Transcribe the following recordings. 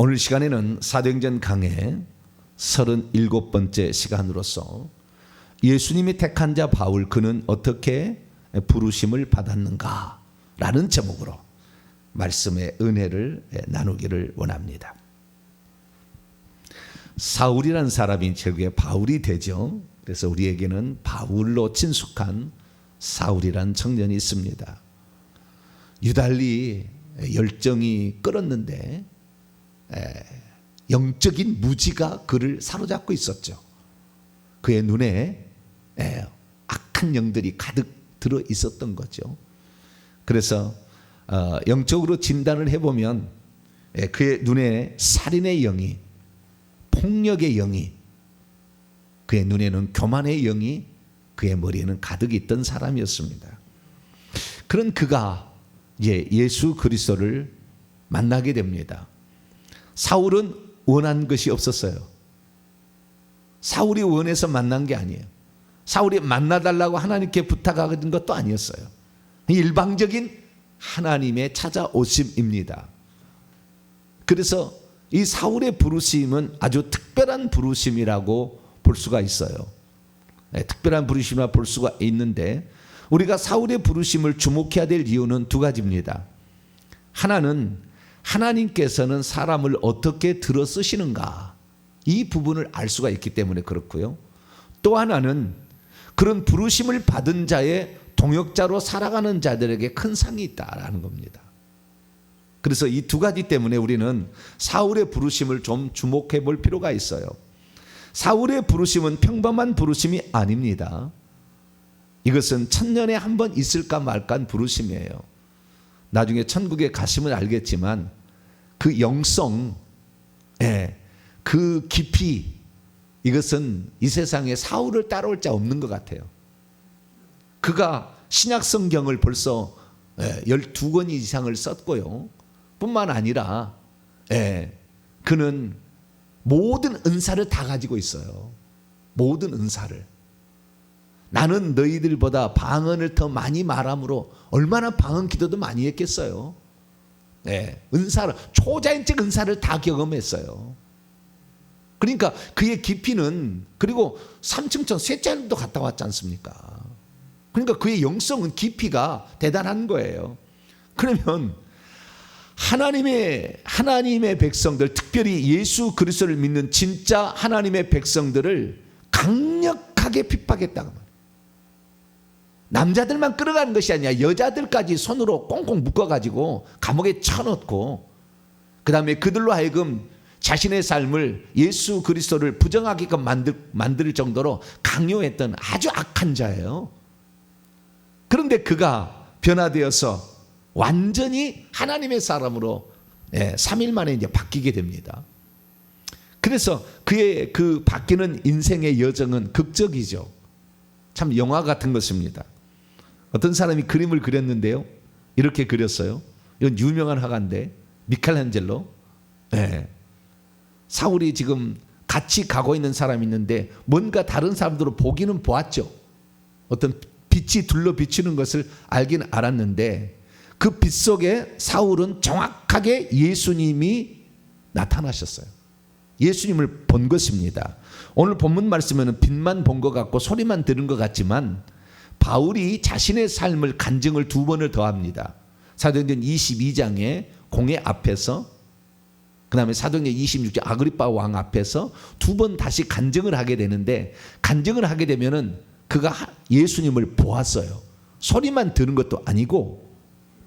오늘 시간에는 사도행전 강해 37번째 시간으로서 예수님이 택한 자 바울, 그는 어떻게 부르심을 받았는가 라는 제목으로 말씀의 은혜를 나누기를 원합니다. 사울이라는 사람이 결국에 바울이 되죠. 그래서 우리에게는 바울로 친숙한 사울이라는 청년이 있습니다. 유달리 열정이 끓었는데 영적인 무지가 그를 사로잡고 있었죠. 그의 눈에 악한 영들이 가득 들어 있었던 거죠. 그래서 영적으로 진단을 해보면 그의 눈에 살인의 영이, 폭력의 영이, 그의 눈에는 교만의 영이, 그의 머리에는 가득 있던 사람이었습니다. 그런 그가 이제 예수 그리스도를 만나게 됩니다. 사울은 원한 것이 없었어요. 사울이 원해서 만난 게 아니에요. 사울이 만나달라고 하나님께 부탁하는 것도 아니었어요. 일방적인 하나님의 찾아오심입니다. 그래서 이 사울의 부르심은 아주 특별한 부르심이라고 볼 수가 있어요. 특별한 부르심이라 볼 수가 있는데, 우리가 사울의 부르심을 주목해야 될 이유는 두 가지입니다. 하나는 하나님께서는 사람을 어떻게 들어 쓰시는가, 이 부분을 알 수가 있기 때문에 그렇고요. 또 하나는 그런 부르심을 받은 자의 동역자로 살아가는 자들에게 큰 상이 있다라는 겁니다. 그래서 이 두 가지 때문에 우리는 사울의 부르심을 좀 주목해 볼 필요가 있어요. 사울의 부르심은 평범한 부르심이 아닙니다. 이것은 천년에 한 번 있을까 말까한 부르심이에요. 나중에 천국에 가시면 알겠지만 그 영성, 그 깊이, 이것은 이 세상에 사울을 따라올 자 없는 것 같아요. 그가 신약 성경을 벌써 12권 이상을 썼고요. 뿐만 아니라 그는 모든 은사를 다 가지고 있어요. 모든 은사를. 나는 너희들보다 방언을 더 많이 말함으로 얼마나 방언 기도도 많이 했겠어요. 은사를, 초자연적 은사를 다 경험했어요. 그러니까 그의 깊이는, 그리고 삼층천 셋째 하늘도 갔다 왔지 않습니까? 그러니까 그의 영성은, 깊이가 대단한 거예요. 그러면 하나님의 백성들, 특별히 예수 그리스도를 믿는 진짜 하나님의 백성들을 강력하게 핍박했다고 말해요. 남자들만 끌어가는 것이 아니라 여자들까지 손으로 꽁꽁 묶어가지고 감옥에 쳐넣고, 그 다음에 그들로 하여금 자신의 삶을, 예수 그리스도를 부정하게끔 만들 정도로 강요했던 아주 악한 자예요. 그런데 그가 변화되어서 완전히 하나님의 사람으로 3일 만에 이제 바뀌게 됩니다. 그래서 그의 그 바뀌는 인생의 여정은 극적이죠. 참 영화 같은 것입니다. 어떤 사람이 그림을 그렸는데요, 이렇게 그렸어요. 이건 유명한 화가인데, 미켈란젤로. 사울이 지금 같이 가고 있는 사람이 있는데 뭔가 다른 사람들로 보기는 보았죠. 어떤 빛이 둘러 비추는 것을 알긴 알았는데, 그 빛 속에 사울은 정확하게 예수님이 나타나셨어요. 예수님을 본 것입니다. 오늘 본문 말씀에는 빛만 본 것 같고 소리만 들은 것 같지만, 바울이 자신의 삶을 간증을 2번을 더합니다. 사도행전 22장에 공회 앞에서, 그 다음에 사도행전 26장 아그리빠 왕 앞에서 2번 다시 간증을 하게 되는데, 간증을 하게 되면은 그가 예수님을 보았어요. 소리만 들은 것도 아니고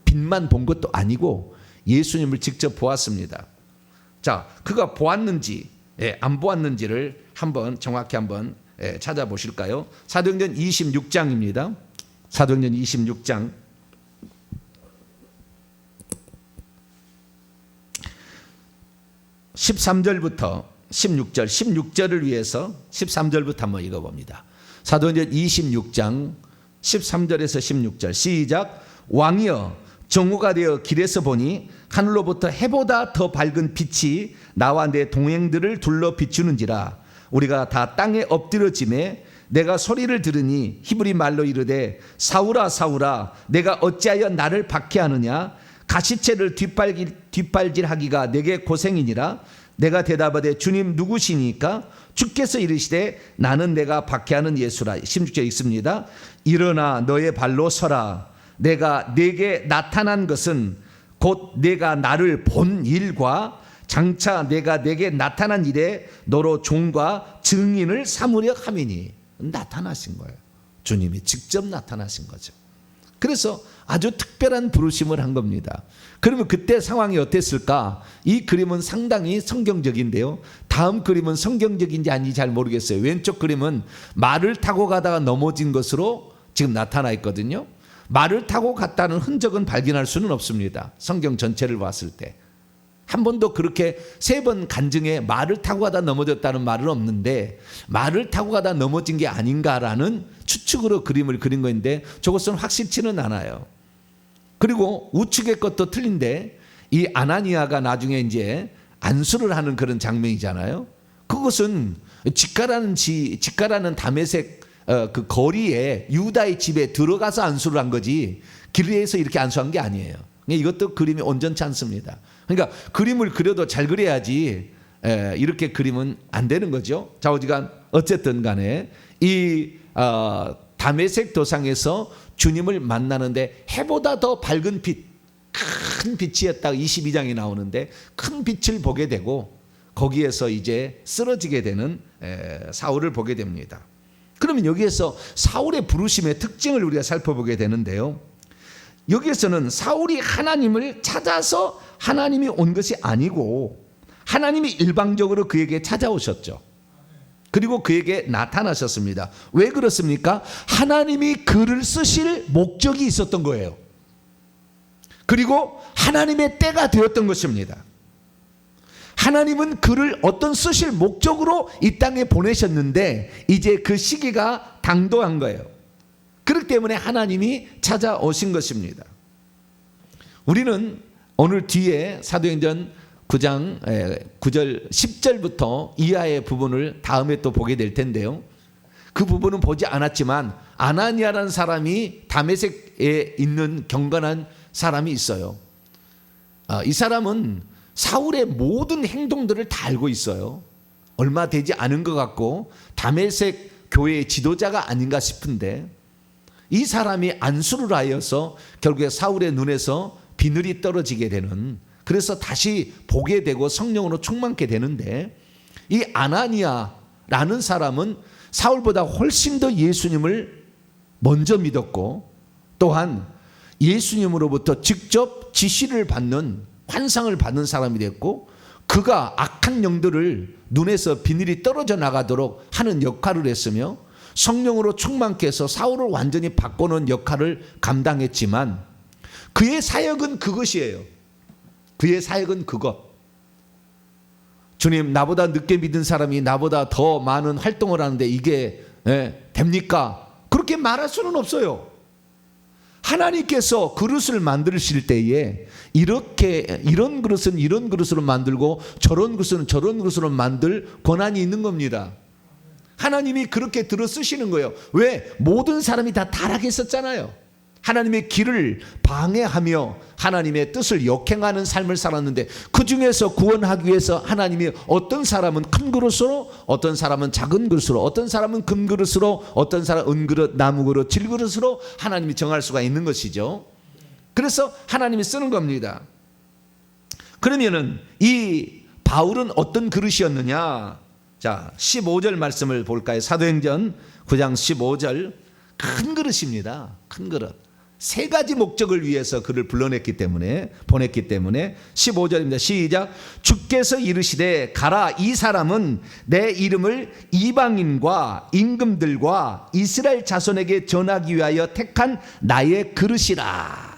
빛만 본 것도 아니고 예수님을 직접 보았습니다. 자, 그가 보았는지 안 보았는지를 정확히 한번 찾아보실까요? 사도행전 26장입니다. 사도행전 26장 13절부터 16절을 위해서 13절부터 한번 읽어봅니다. 사도행전 26장 13절에서 16절 시작. 왕이여, 정오가 되어 길에서 보니 하늘로부터 해보다 더 밝은 빛이 나와 내 동행들을 둘러 비추는지라. 우리가 다 땅에 엎드려지매 내가 소리를 들으니 히브리 말로 이르되 사울아 사울아 내가 어찌하여 나를 박해하느냐. 가시체를 뒷발질하기가 내게 고생이니라. 내가 대답하되 주님 누구시니까? 주께서 이르시되 나는 내가 박해하는 예수라. 16절에 있습니다. 일어나 너의 발로 서라. 내가 네게 나타난 것은 곧 내가 나를 본 일과 장차 내가 네게 나타난 일에 너로 종과 증인을 삼으려 함이니. 나타나신 거예요. 주님이 직접 나타나신 거죠. 그래서 아주 특별한 부르심을 한 겁니다. 그러면 그때 상황이 어땠을까? 이 그림은 상당히 성경적인데요. 다음 그림은 성경적인지 아닌지 잘 모르겠어요. 왼쪽 그림은 말을 타고 가다가 넘어진 것으로 지금 나타나 있거든요. 말을 타고 갔다는 흔적은 발견할 수는 없습니다. 성경 전체를 봤을 때. 한 번도 그렇게 3번 간증에 말을 타고 가다 넘어졌다는 말은 없는데 말을 타고 가다 넘어진 게 아닌가라는 추측으로 그림을 그린 건데 저것은 확실치는 않아요. 그리고 우측의 것도 틀린데 이 아나니아가 나중에 이제 안수를 하는 그런 장면이잖아요. 그것은 직가라는 다메섹 그 거리에 유다의 집에 들어가서 안수를 한 거지 길에서 이렇게 안수한 게 아니에요. 이것도 그림이 온전치 않습니다. 그러니까 그림을 그려도 잘 그려야지 이렇게 그리면 안 되는 거죠. 좌우지간 어쨌든 간에 이 다메섹 도상에서 주님을 만나는데 해보다 더 밝은 빛, 큰 빛이었다가 22장에 나오는데 큰 빛을 보게 되고 거기에서 이제 쓰러지게 되는 사울을 보게 됩니다. 그러면 여기에서 사울의 부르심의 특징을 우리가 살펴보게 되는데요. 여기에서는 사울이 하나님을 찾아서 하나님이 온 것이 아니고 하나님이 일방적으로 그에게 찾아오셨죠. 그리고 그에게 나타나셨습니다. 왜 그렇습니까? 하나님이 글을 쓰실 목적이 있었던 거예요. 그리고 하나님의 때가 되었던 것입니다. 하나님은 그를 어떤 쓰실 목적으로 이 땅에 보내셨는데 이제 그 시기가 당도한 거예요. 그렇기 때문에 하나님이 찾아오신 것입니다. 우리는 오늘 뒤에 사도행전 9장 9절 10절부터 이하의 부분을 다음에 또 보게 될 텐데요. 그 부분은 보지 않았지만 아나니아라는 사람이 다메섹에 있는 경건한 사람이 있어요. 이 사람은 사울의 모든 행동들을 다 알고 있어요. 얼마 되지 않은 것 같고 다메섹 교회의 지도자가 아닌가 싶은데 이 사람이 안수를 하여서 결국에 사울의 눈에서 비늘이 떨어지게 되는, 그래서 다시 보게 되고 성령으로 충만케 되는데 이 아나니아라는 사람은 사울보다 훨씬 더 예수님을 먼저 믿었고 또한 예수님으로부터 직접 지시를 받는 환상을 받는 사람이 됐고 그가 악한 영들을 눈에서 비늘이 떨어져 나가도록 하는 역할을 했으며 성령으로 충만케 해서 사울을 완전히 바꾸는 역할을 감당했지만 그의 사역은 그것이에요. 그의 사역은 그것. 주님, 나보다 늦게 믿은 사람이 나보다 더 많은 활동을 하는데 이게 됩니까? 그렇게 말할 수는 없어요. 하나님께서 그릇을 만드실 때에 이렇게 이런 그릇은 이런 그릇으로 만들고 저런 그릇은 저런 그릇으로 만들 권한이 있는 겁니다. 하나님이 그렇게 들어 쓰시는 거예요. 왜? 모든 사람이 다 타락했었잖아요. 하나님의 길을 방해하며 하나님의 뜻을 역행하는 삶을 살았는데 그 중에서 구원하기 위해서 하나님이 어떤 사람은 큰 그릇으로, 어떤 사람은 작은 그릇으로, 어떤 사람은 금그릇으로, 어떤 사람은 은그릇, 나무그릇, 질그릇으로 하나님이 정할 수가 있는 것이죠. 그래서 하나님이 쓰는 겁니다. 그러면은 이 바울은 어떤 그릇이었느냐? 자, 15절 말씀을 볼까요? 사도행전 9장 15절. 큰 그릇입니다. 큰 그릇. 3가지 목적을 위해서 그를 불러냈기 때문에, 보냈기 때문에 15절입니다. 시작. 주께서 이르시되 가라, 이 사람은 내 이름을 이방인과 임금들과 이스라엘 자손에게 전하기 위하여 택한 나의 그릇이라.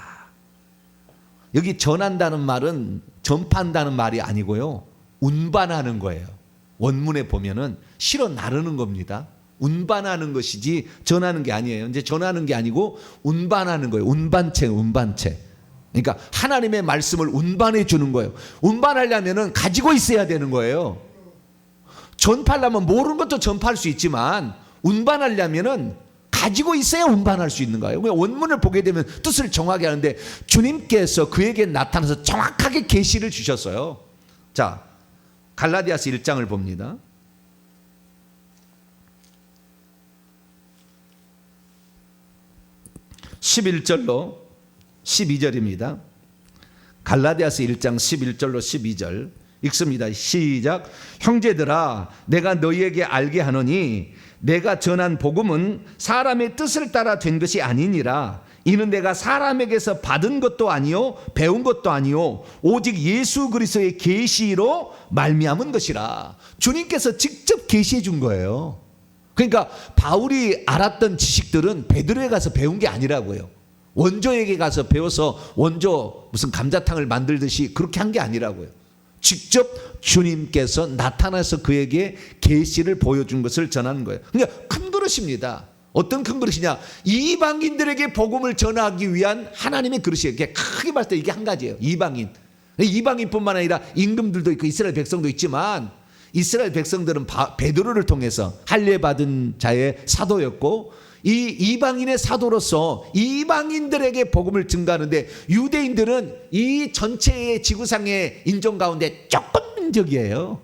여기 전한다는 말은 전파한다는 말이 아니고요, 운반하는 거예요. 원문에 보면은 실어 나르는 겁니다. 운반하는 것이지 전하는 게 아니에요. 이제 전하는 게 아니고 운반하는 거예요. 운반체. 그러니까 하나님의 말씀을 운반해 주는 거예요. 운반하려면은 가지고 있어야 되는 거예요. 전파하려면 모르는 것도 전파할 수 있지만 운반하려면은 가지고 있어야 운반할 수 있는 거예요. 원문을 보게 되면 뜻을 정확히 하는데 주님께서 그에게 나타나서 정확하게 계시를 주셨어요. 자, 갈라디아서 1장을 봅니다. 11절로 12절입니다. 갈라디아서 1장 11절로 12절 읽습니다. 시작. 형제들아, 내가 너희에게 알게 하노니 내가 전한 복음은 사람의 뜻을 따라 된 것이 아니니라. 이는 내가 사람에게서 받은 것도 아니요 배운 것도 아니요 오직 예수 그리스도의 계시로 말미암은 것이라. 주님께서 직접 계시해 준 거예요. 그러니까 바울이 알았던 지식들은 베드로에 가서 배운 게 아니라고요. 원조에게 가서 배워서 원조 무슨 감자탕을 만들듯이 그렇게 한 게 아니라고요. 직접 주님께서 나타나서 그에게 계시를 보여준 것을 전하는 거예요. 그러니까 큰 그릇입니다. 어떤 큰 그릇이냐? 이방인들에게 복음을 전하기 위한 하나님의 그릇이에요. 크게 봤을 때 이게 한 가지예요. 이방인뿐만 아니라 임금들도 있고 이스라엘 백성도 있지만 이스라엘 백성들은 베드로를 통해서 할례받은 자의 사도였고 이 이방인의 사도로서 이방인들에게 복음을 증가하는데 유대인들은 이 전체의 지구상의 인종 가운데 조금 민족이에요.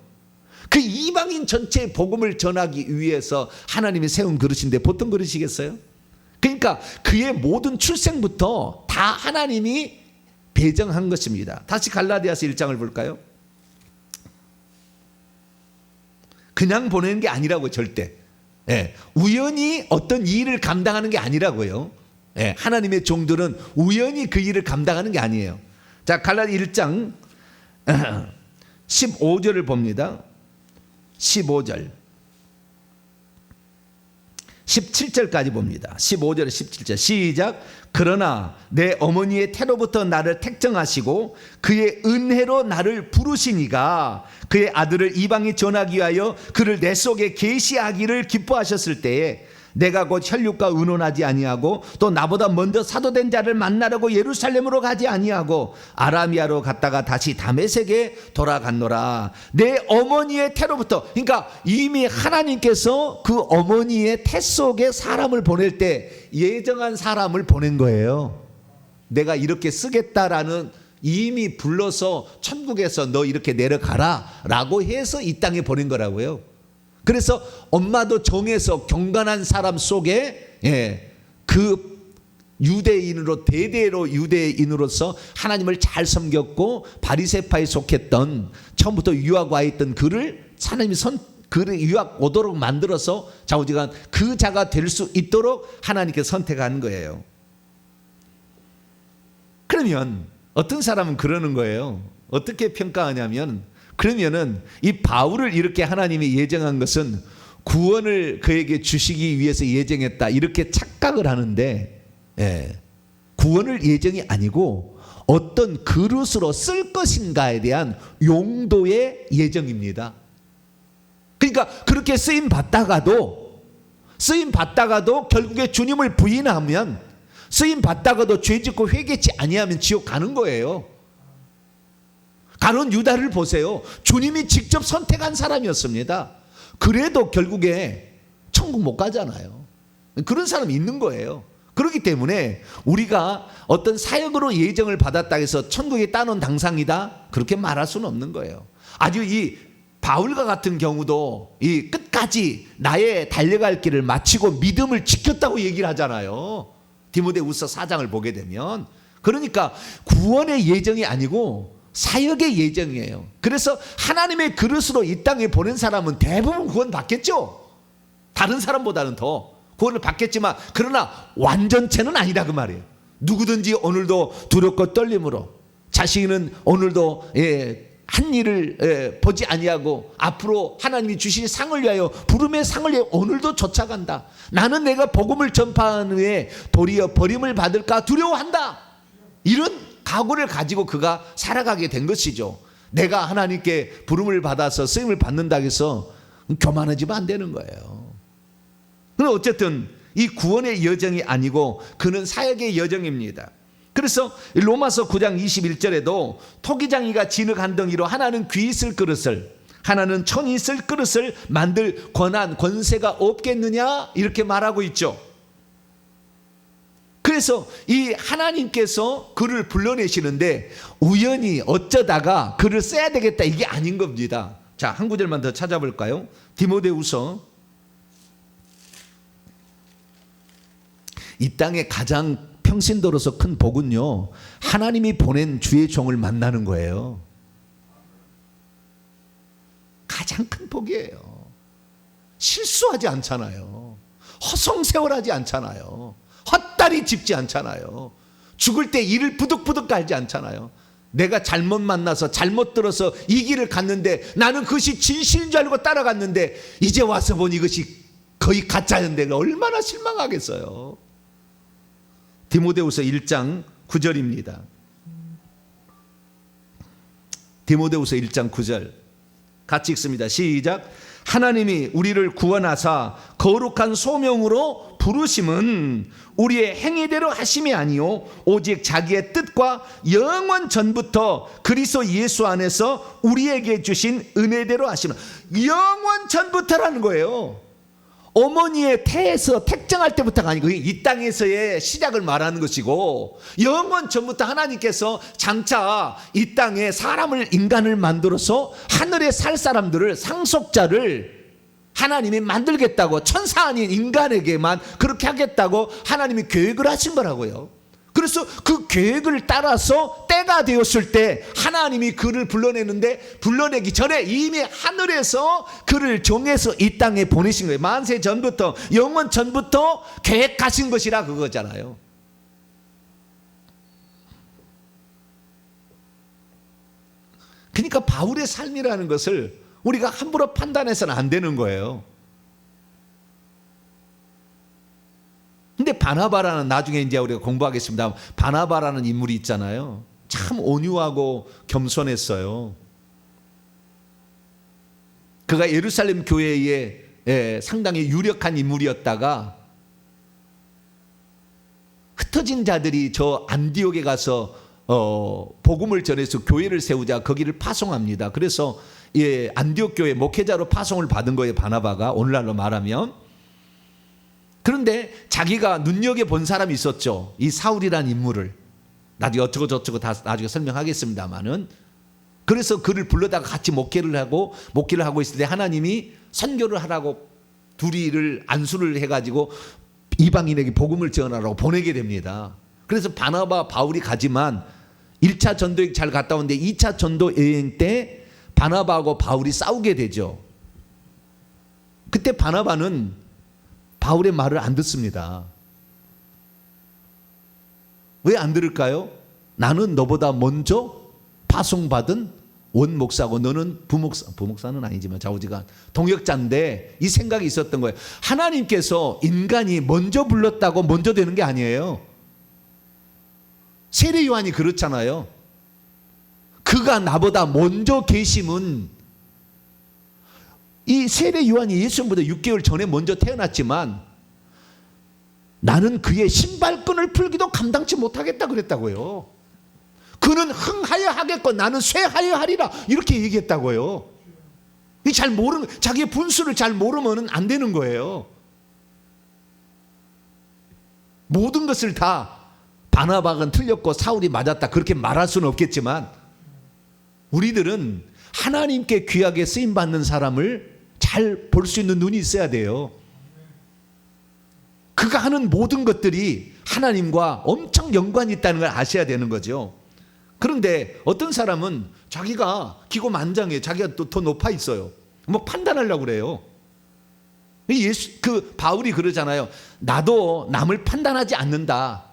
그 이방인 전체의 복음을 전하기 위해서 하나님이 세운 그릇인데 보통 그릇이겠어요? 그러니까 그의 모든 출생부터 다 하나님이 배정한 것입니다. 다시 갈라디아서 1장을 볼까요? 그냥 보내는 게 아니라고 절대. 우연히 어떤 일을 감당하는 게 아니라고요. 하나님의 종들은 우연히 그 일을 감당하는 게 아니에요. 자, 갈라디아 1장 15절을 봅니다. 15절 17절까지 봅니다. 15절에 17절 시작. 그러나 내 어머니의 태로부터 나를 택정하시고 그의 은혜로 나를 부르시니가 그의 아들을 이방에 전하기 위하여 그를 내 속에 계시하기를 기뻐하셨을 때에 내가 곧 혈육과 의논하지 아니하고 또 나보다 먼저 사도된 자를 만나려고 예루살렘으로 가지 아니하고 아라미아로 갔다가 다시 다메섹에 돌아갔노라. 내 어머니의 태로부터, 그러니까 이미 하나님께서 그 어머니의 태 속에 사람을 보낼 때 예정한 사람을 보낸 거예요. 내가 이렇게 쓰겠다라는 이미 불러서 천국에서 너 이렇게 내려가라 라고 해서 이 땅에 보낸 거라고요. 그래서 엄마도 정해서 경건한 사람 속에 그 유대인으로 대대로 유대인으로서 하나님을 잘 섬겼고 바리새파에 속했던 처음부터 유학 와 있던 그를 하나님이 그를 유학 오도록 만들어서 좌우지간 그 자가 될 수 있도록 하나님께서 선택한 거예요. 그러면 어떤 사람은 그러는 거예요. 어떻게 평가하냐면 그러면은 이 바울을 이렇게 하나님이 예정한 것은 구원을 그에게 주시기 위해서 예정했다 이렇게 착각을 하는데 구원을 예정이 아니고 어떤 그릇으로 쓸 것인가에 대한 용도의 예정입니다. 그러니까 그렇게 쓰임 받다가도 결국에 주님을 부인하면 쓰임 받다가도 죄짓고 회개치 아니하면 지옥 가는 거예요. 가룟 유다를 보세요. 주님이 직접 선택한 사람이었습니다. 그래도 결국에 천국 못 가잖아요. 그런 사람이 있는 거예요. 그렇기 때문에 우리가 어떤 사역으로 예정을 받았다 해서 천국에 따놓은 당상이다 그렇게 말할 수는 없는 거예요. 아주 이 바울과 같은 경우도 이 끝까지 나의 달려갈 길을 마치고 믿음을 지켰다고 얘기를 하잖아요. 디모데후서 4장을 보게 되면. 그러니까 구원의 예정이 아니고 사역의 예정이에요. 그래서 하나님의 그릇으로 이 땅에 보낸 사람은 대부분 구원 받겠죠. 다른 사람보다는 더 구원을 받겠지만 그러나 완전체는 아니다 그 말이에요. 누구든지 오늘도 두렵고 떨림으로 자신은 오늘도 한 일을 보지 아니하고 앞으로 하나님이 주실 상을 위하여 부름의 상을 위하여 오늘도 쫓아간다. 나는 내가 복음을 전파한 후에 도리어 버림을 받을까 두려워한다. 이런 각오를 가지고 그가 살아가게 된 것이죠. 내가 하나님께 부름을 받아서 쓰임을 받는다 해서 교만해지면 안 되는 거예요. 그런데 어쨌든 이 구원의 여정이 아니고 그는 사역의 여정입니다. 그래서 로마서 9장 21절에도 토기장이가 진흙 한 덩이로 하나는 귀 있을 그릇을 하나는 천이 있을 그릇을 만들 권한 권세가 없겠느냐 이렇게 말하고 있죠. 그래서 이 하나님께서 그를 불러내시는데 우연히 어쩌다가 그를 써야 되겠다 이게 아닌 겁니다. 자, 한 구절만 더 찾아볼까요? 디모데후서, 이 땅에 가장 평신도로서 큰 복은요, 하나님이 보낸 주의 종을 만나는 거예요. 가장 큰 복이에요. 실수하지 않잖아요. 허송세월하지 않잖아요. 헛다리 짚지 않잖아요. 죽을 때 이를 부득부득 갈지 않잖아요. 내가 잘못 만나서 잘못 들어서 이 길을 갔는데 나는 그것이 진실인 줄 알고 따라갔는데 이제 와서 보니 이것이 거의 가짜였는데 얼마나 실망하겠어요. 디모데후서 1장 9절입니다. 디모데후서 1장 9절 같이 읽습니다. 시작. 하나님이 우리를 구원하사 거룩한 소명으로 부르심은 우리의 행위대로 하심이 아니요 오직 자기의 뜻과 영원 전부터 그리스도 예수 안에서 우리에게 주신 은혜대로 하심은, 영원 전부터라는 거예요. 어머니의 태에서 택정할 때부터가 아니고 이 땅에서의 시작을 말하는 것이고, 영원 전부터 하나님께서 장차 이 땅에 사람을, 인간을 만들어서 하늘에 살 사람들을, 상속자를 하나님이 만들겠다고, 천사 아닌 인간에게만 그렇게 하겠다고 하나님이 계획을 하신 거라고요. 그래서 그 계획을 따라서 때가 되었을 때 하나님이 그를 불러내는데, 불러내기 전에 이미 하늘에서 그를 정해서 이 땅에 보내신 거예요. 만세 전부터, 영원 전부터 계획하신 것이라 그거잖아요. 그러니까 바울의 삶이라는 것을 우리가 함부로 판단해서는 안 되는 거예요. 근데 바나바라는, 나중에 이제 우리가 공부하겠습니다. 바나바라는 인물이 있잖아요. 참 온유하고 겸손했어요. 그가 예루살렘 교회에 상당히 유력한 인물이었다가 흩어진 자들이 저 안디옥에 가서 복음을 전해서 교회를 세우자 거기를 파송합니다. 그래서 안디옥 교회 목회자로 파송을 받은 거예요, 바나바가, 오늘날로 말하면. 그런데 자기가 눈여겨본 사람이 있었죠. 이 사울이라는 인물을. 나중에 어쩌고 저쩌고 다 나중에 설명하겠습니다만은. 그래서 그를 불러다가 같이 목회를 하고 있을 때 하나님이 선교를 하라고 둘이를 안수를 해가지고 이방인에게 복음을 전하라고 보내게 됩니다. 그래서 바나바, 바울이 가지만 1차 전도 여행 잘 갔다 오는데 2차 전도 여행 때 바나바하고 바울이 싸우게 되죠. 그때 바나바는 바울의 말을 안 듣습니다. 왜 안 들을까요? 나는 너보다 먼저 파송받은 원목사고 너는 부목사는 아니지만 좌우지간 동역자인데, 이 생각이 있었던 거예요. 하나님께서 인간이 먼저 불렀다고 먼저 되는 게 아니에요. 세례 요한이 그렇잖아요. 그가 나보다 먼저 계심은, 이 세례 요한이 예수님보다 6개월 전에 먼저 태어났지만 나는 그의 신발끈을 풀기도 감당치 못하겠다 그랬다고요. 그는 흥하여 하겠고 나는 쇠하여 하리라 이렇게 얘기했다고요. 잘 모르는, 자기의 분수를 잘 모르면 안 되는 거예요. 모든 것을 다 바나바는 틀렸고 사울이 맞았다 그렇게 말할 수는 없겠지만, 우리들은 하나님께 귀하게 쓰임받는 사람을 잘 볼 수 있는 눈이 있어야 돼요. 그가 하는 모든 것들이 하나님과 엄청 연관이 있다는 걸 아셔야 되는 거죠. 그런데 어떤 사람은 자기가 기고만장해, 자기가 또 더 높아 있어요. 뭐 판단하려고 그래요. 바울이 그러잖아요. 나도 남을 판단하지 않는다.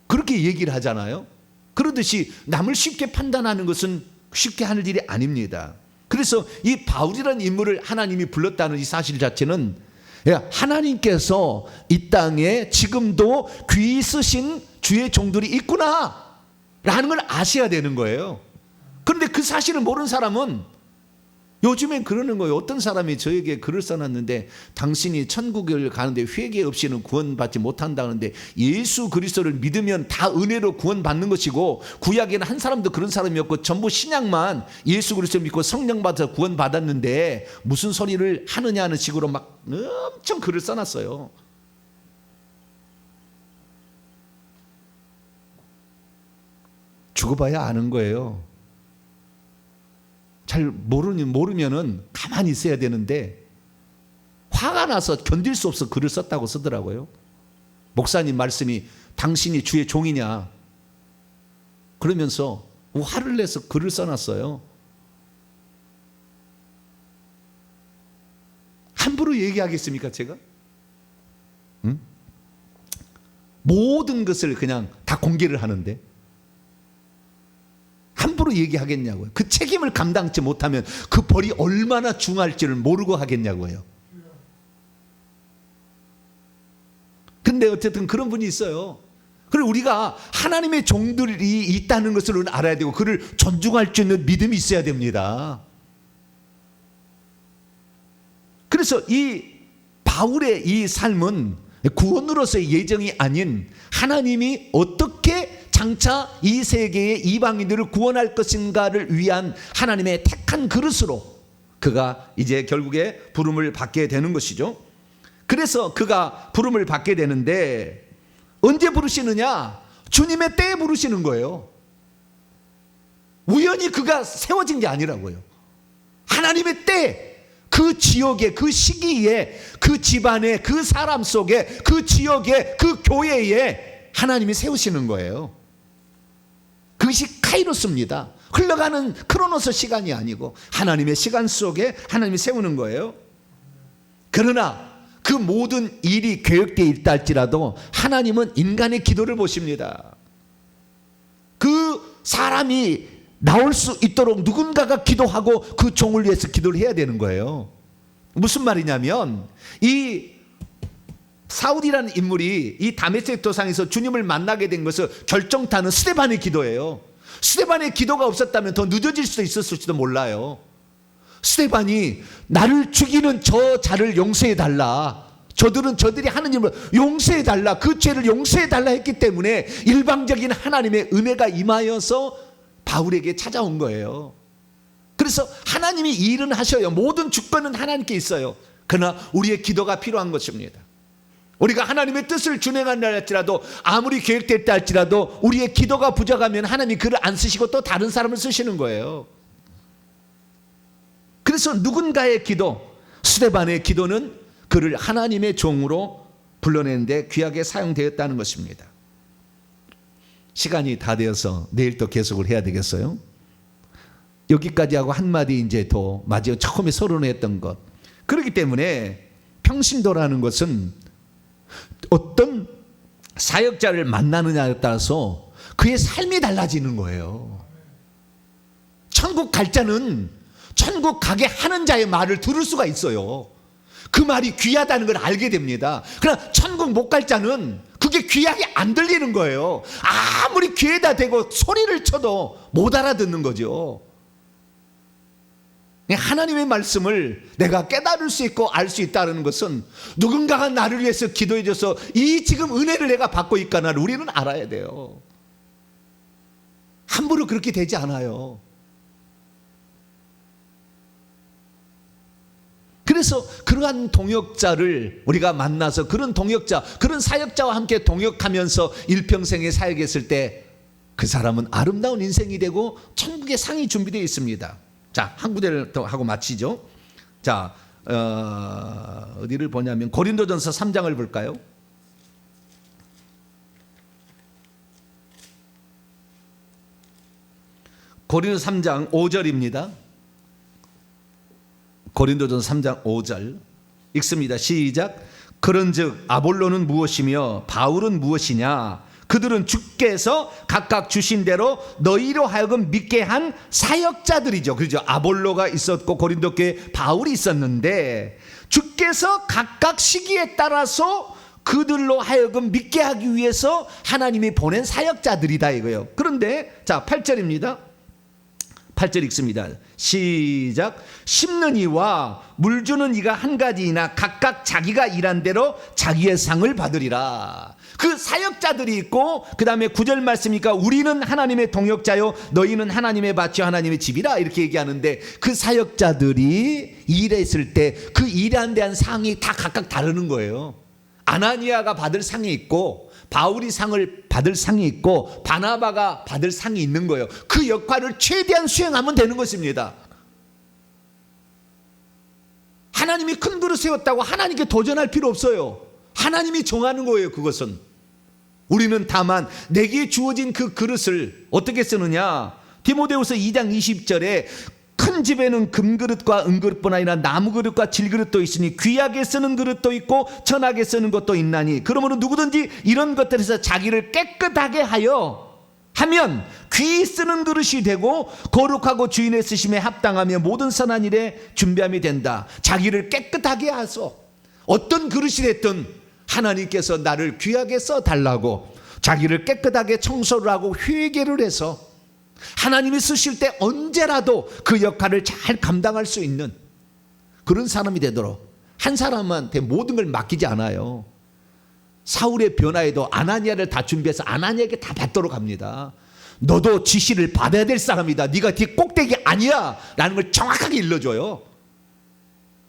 그렇게 얘기를 하잖아요. 그러듯이 남을 쉽게 판단하는 것은 쉽게 하는 일이 아닙니다. 그래서 이 바울이라는 인물을 하나님이 불렀다는 이 사실 자체는 하나님께서 이 땅에 지금도 귀 쓰신 주의 종들이 있구나 라는 걸 아셔야 되는 거예요. 그런데 그 사실을 모르는 사람은, 요즘엔 그러는 거예요. 어떤 사람이 저에게 글을 써놨는데, 당신이 천국을 가는데 회개 없이는 구원받지 못한다는데 예수 그리스도를 믿으면 다 은혜로 구원받는 것이고, 구약에는 한 사람도 그런 사람이었고 전부 신약만 예수 그리스도 믿고 성령 받아서 구원받았는데 무슨 소리를 하느냐 하는 식으로 막 엄청 글을 써놨어요. 두고 봐야 아는 거예요. 잘 모르면은 가만히 있어야 되는데 화가 나서 견딜 수 없어 글을 썼다고 쓰더라고요. 목사님 말씀이 당신이 주의 종이냐 그러면서 화를 내서 글을 써놨어요. 함부로 얘기하겠습니까 제가? 응? 모든 것을 그냥 다 공개를 하는데 함부로 얘기하겠냐고요. 그 책임을 감당치 못하면 그 벌이 얼마나 중할지를 모르고 하겠냐고요. 근데 어쨌든 그런 분이 있어요. 그리고 우리가 하나님의 종들이 있다는 것을 알아야 되고 그를 존중할 수 있는 믿음이 있어야 됩니다. 그래서 이 바울의 이 삶은 구원으로서의 예정이 아닌 하나님이 어떻게 장차 이 세계의 이방인들을 구원할 것인가를 위한 하나님의 택한 그릇으로 그가 이제 결국에 부름을 받게 되는 것이죠. 그래서 그가 부름을 받게 되는데 언제 부르시느냐? 주님의 때에 부르시는 거예요. 우연히 그가 세워진 게 아니라고요. 하나님의 때, 그 지역에, 그 시기에, 그 집안에, 그 사람 속에, 그 지역에, 그 교회에 하나님이 세우시는 거예요. 그것이 카이로스입니다. 흘러가는 크로노스 시간이 아니고 하나님의 시간 속에 하나님이 세우는 거예요. 그러나 그 모든 일이 계획되어 있다 할지라도 하나님은 인간의 기도를 보십니다. 그 사람이 나올 수 있도록 누군가가 기도하고 그 종을 위해서 기도를 해야 되는 거예요. 무슨 말이냐면 이 사울이라는 인물이 이 다메섹 도상에서 주님을 만나게 된 것을 결정타는 스데반의 기도예요. 스데반의 기도가 없었다면 더 늦어질 수도 있었을지도 몰라요. 스데반이 나를 죽이는 저 자를 용서해 달라. 저들이 하느님을 용서해 달라. 그 죄를 용서해 달라 했기 때문에 일방적인 하나님의 은혜가 임하여서 바울에게 찾아온 거예요. 그래서 하나님이 이 일은 하셔요. 모든 주권은 하나님께 있어요. 그러나 우리의 기도가 필요한 것입니다. 우리가 하나님의 뜻을 준행한다 할지라도 아무리 계획됐다 할지라도 우리의 기도가 부족하면 하나님이 그를 안 쓰시고 또 다른 사람을 쓰시는 거예요. 그래서 누군가의 기도, 스데반의 기도는 그를 하나님의 종으로 불러내는데 귀하게 사용되었다는 것입니다. 시간이 다 되어서 내일 또 계속을 해야 되겠어요? 여기까지 하고 한마디 이제 더 마지막 처음에 서론했던 것. 그렇기 때문에 평신도라는 것은 어떤 사역자를 만나느냐에 따라서 그의 삶이 달라지는 거예요. 천국 갈 자는 천국 가게 하는 자의 말을 들을 수가 있어요. 그 말이 귀하다는 걸 알게 됩니다. 그러나 천국 못 갈 자는 그게 귀하게 안 들리는 거예요. 아무리 귀에다 대고 소리를 쳐도 못 알아듣는 거죠. 하나님의 말씀을 내가 깨달을 수 있고 알 수 있다는 것은 누군가가 나를 위해서 기도해 줘서 이 지금 은혜를 내가 받고 있구나를 우리는 알아야 돼요. 함부로 그렇게 되지 않아요. 그래서 그러한 동역자를 우리가 만나서 그런 동역자, 그런 사역자와 함께 동역하면서 일평생에 사역했을 때 그 사람은 아름다운 인생이 되고 천국의 상이 준비되어 있습니다. 자, 한 구절을 더 하고 마치죠. 자, 어디를 보냐면 고린도전서 3장을 볼까요? 고린도 3장 5절입니다. 고린도전서 3장 5절 읽습니다. 시작. 그런즉 아볼로는 무엇이며 바울은 무엇이냐? 그들은 주께서 각각 주신 대로 너희로 하여금 믿게 한 사역자들이죠. 그렇죠. 아볼로가 있었고 고린도 교회에 바울이 있었는데 주께서 각각 시기에 따라서 그들로 하여금 믿게 하기 위해서 하나님이 보낸 사역자들이다 이거예요. 그런데 자 8절입니다. 8절 읽습니다. 시작. 심는 이와 물 주는 이가 한 가지이나 각각 자기가 일한 대로 자기의 상을 받으리라. 그 사역자들이 있고 그 다음에 9절 말씀이니까 우리는 하나님의 동역자요 너희는 하나님의 밭이요 하나님의 집이라 이렇게 얘기하는데 그 사역자들이 일했을 때 그 일에 대한 상이 다 각각 다르는 거예요. 아나니아가 받을 상이 있고 바울이 상을 받을 상이 있고 바나바가 받을 상이 있는 거예요. 그 역할을 최대한 수행하면 되는 것입니다. 하나님이 큰 그릇 세웠다고 하나님께 도전할 필요 없어요. 하나님이 정하는 거예요. 그것은. 우리는 다만 내게 주어진 그 그릇을 어떻게 쓰느냐. 디모데후서 2장 20절에 큰 집에는 금그릇과 은그릇뿐 아니라 나무그릇과 질그릇도 있으니 귀하게 쓰는 그릇도 있고 천하게 쓰는 것도 있나니 그러므로 누구든지 이런 것들에서 자기를 깨끗하게 하면 귀히 쓰는 그릇이 되고 거룩하고 주인의 쓰심에 합당하며 모든 선한 일에 준비함이 된다. 자기를 깨끗하게 하소. 어떤 그릇이 됐든 하나님께서 나를 귀하게 써달라고 자기를 깨끗하게 청소를 하고 회개를 해서 하나님이 쓰실 때 언제라도 그 역할을 잘 감당할 수 있는 그런 사람이 되도록 한 사람한테 모든 걸 맡기지 않아요. 사울의 변화에도 아나니아를 다 준비해서 아나니아에게 다 받도록 합니다. 너도 지시를 받아야 될 사람이다. 네가 뒤 꼭대기 아니야 라는 걸 정확하게 일러줘요.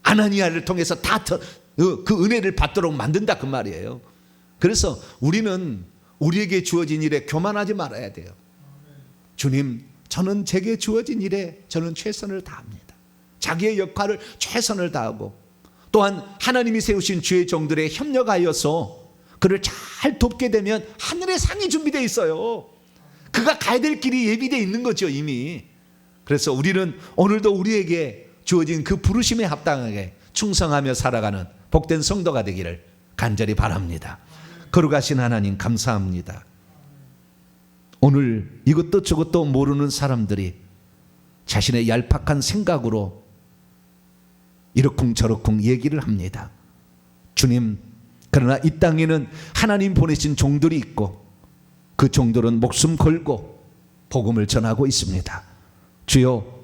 아나니아를 통해서 다 그 은혜를 받도록 만든다 그 말이에요. 그래서 우리는 우리에게 주어진 일에 교만하지 말아야 돼요. 주님, 저는 제게 주어진 일에 저는 최선을 다합니다. 자기의 역할을 최선을 다하고 또한 하나님이 세우신 주의 종들에 협력하여서 그를 잘 돕게 되면 하늘의 상이 준비되어 있어요. 그가 가야 될 길이 예비되어 있는 거죠 이미. 그래서 우리는 오늘도 우리에게 주어진 그 부르심에 합당하게 충성하며 살아가는 복된 성도가 되기를 간절히 바랍니다. 거룩하신 하나님 감사합니다. 오늘 이것도 저것도 모르는 사람들이 자신의 얄팍한 생각으로 이러쿵저러쿵 얘기를 합니다. 주님, 그러나 이 땅에는 하나님 보내신 종들이 있고 그 종들은 목숨 걸고 복음을 전하고 있습니다. 주여,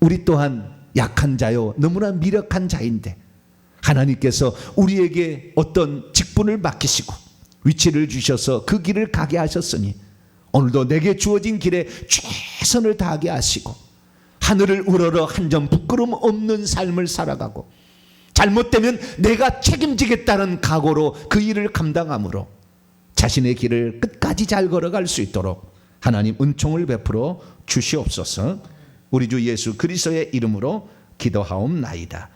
우리 또한 약한 자요 너무나 미력한 자인데 하나님께서 우리에게 어떤 직분을 맡기시고 위치를 주셔서 그 길을 가게 하셨으니 오늘도 내게 주어진 길에 최선을 다하게 하시고 하늘을 우러러 한 점 부끄럼 없는 삶을 살아가고 잘못되면 내가 책임지겠다는 각오로 그 일을 감당함으로 자신의 길을 끝까지 잘 걸어갈 수 있도록 하나님 은총을 베풀어 주시옵소서. 우리 주 예수 그리스도의 이름으로 기도하옵나이다.